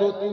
2-3